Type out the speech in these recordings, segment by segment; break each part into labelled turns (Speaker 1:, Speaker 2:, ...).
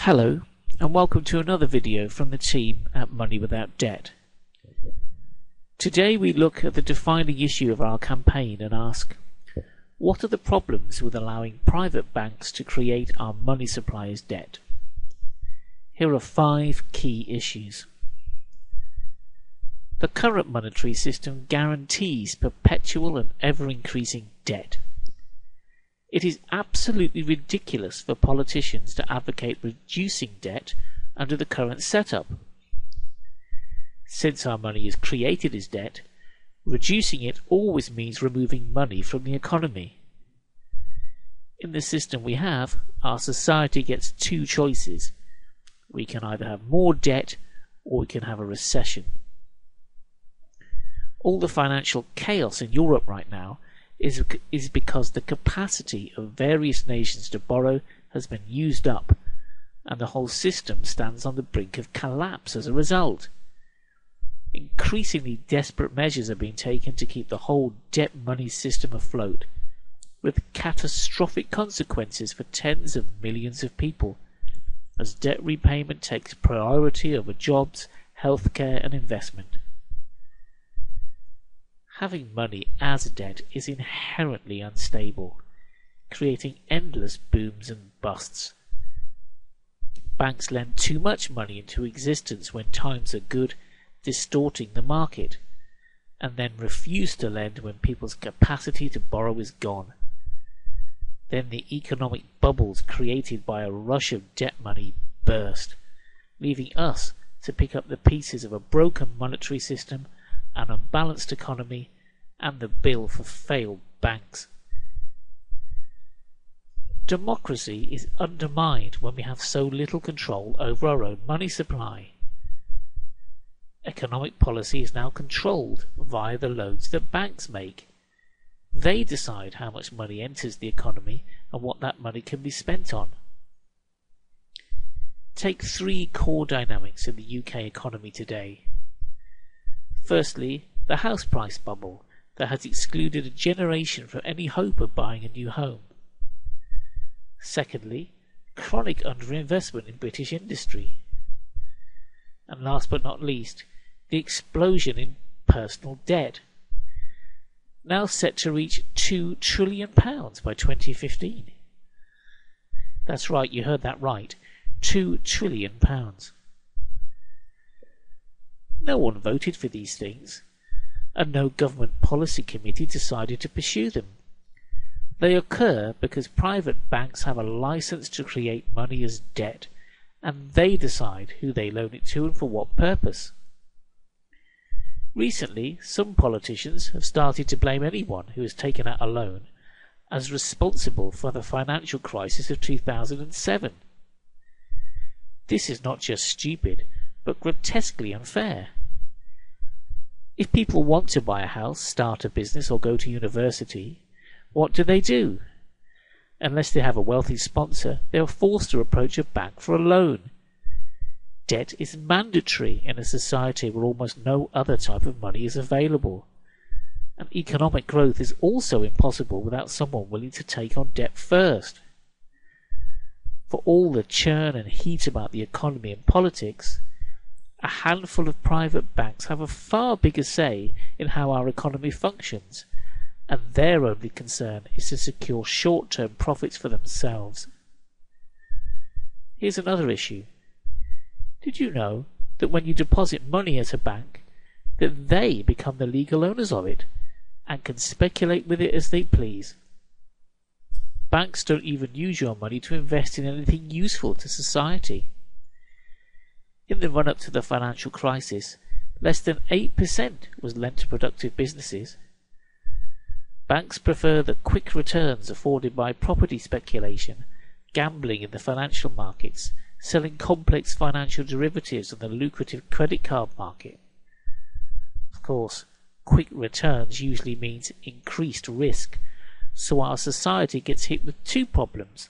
Speaker 1: Hello, and welcome to another video from the team at Money Without Debt. Today we look at the defining issue of our campaign and ask, what are the problems with allowing private banks to create our money supply as debt? Here are 5 key issues. The current monetary system guarantees perpetual and ever-increasing debt. It is absolutely ridiculous for politicians to advocate reducing debt under the current setup. Since our money is created as debt, reducing it always means removing money from the economy. In the system we have, our society gets 2 choices. We can either have more debt or we can have a recession. All the financial chaos in Europe right now is because the capacity of various nations to borrow has been used up, and the whole system stands on the brink of collapse as a result. Increasingly desperate measures are being taken to keep the whole debt money system afloat, with catastrophic consequences for tens of millions of people, as debt repayment takes priority over jobs, healthcare and investment. Having money as debt is inherently unstable, creating endless booms and busts. Banks lend too much money into existence when times are good, distorting the market, and then refuse to lend when people's capacity to borrow is gone. Then the economic bubbles created by a rush of debt money burst, leaving us to pick up the pieces of a broken monetary system, an unbalanced economy, and the bill for failed banks. Democracy is undermined when we have so little control over our own money supply. Economic policy is now controlled via the loans that banks make. They decide how much money enters the economy and what that money can be spent on. Take 3 core dynamics in the UK economy today. Firstly, the house price bubble that has excluded a generation from any hope of buying a new home. Secondly, chronic underinvestment in British industry. And last but not least, the explosion in personal debt, now set to reach £2 trillion by 2015. That's right, you heard that right, £2 trillion. No one voted for these things, and no government policy committee decided to pursue them. They occur because private banks have a license to create money as debt, and they decide who they loan it to and for what purpose. Recently, some politicians have started to blame anyone who has taken out a loan as responsible for the financial crisis of 2007. This is not just stupid, but grotesquely unfair. If people want to buy a house, start a business or go to university, what do? Unless they have a wealthy sponsor, they are forced to approach a bank for a loan. Debt is mandatory in a society where almost no other type of money is available. And economic growth is also impossible without someone willing to take on debt first. For all the churn and heat about the economy and politics, a handful of private banks have a far bigger say in how our economy functions, and their only concern is to secure short-term profits for themselves. Here's another issue. Did you know that when you deposit money at a bank, that they become the legal owners of it and can speculate with it as they please? Banks don't even use your money to invest in anything useful to society. In the run-up to the financial crisis, less than 8% was lent to productive businesses. Banks prefer the quick returns afforded by property speculation, gambling in the financial markets, selling complex financial derivatives on the lucrative credit card market. Of course, quick returns usually means increased risk, so our society gets hit with 2 problems: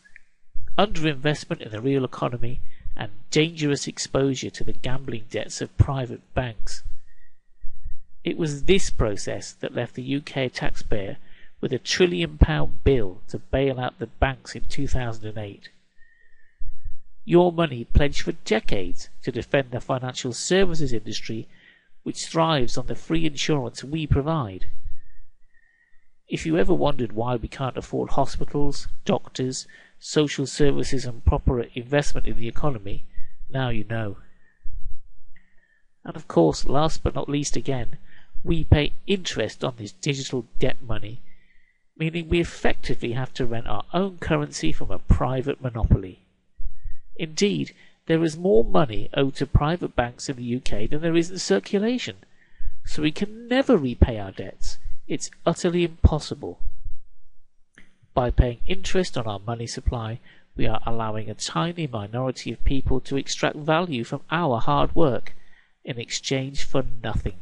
Speaker 1: underinvestment in the real economy and dangerous exposure to the gambling debts of private banks. It was this process that left the UK taxpayer with a £1 trillion bill to bail out the banks in 2008. Your money pledged for decades to defend the financial services industry, which thrives on the free insurance we provide. If you ever wondered why we can't afford hospitals, doctors, social services and proper investment in the economy, now you know. And of course, last but not least again, we pay interest on this digital debt money, meaning we effectively have to rent our own currency from a private monopoly. Indeed, there is more money owed to private banks in the UK than there is in circulation, so we can never repay our debts. It's utterly impossible. By paying interest on our money supply, we are allowing a tiny minority of people to extract value from our hard work in exchange for nothing.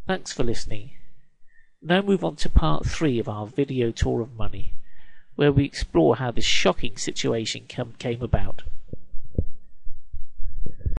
Speaker 1: Thanks for listening. Now move on to part 3 of our video tour of money, where we explore how this shocking situation came about.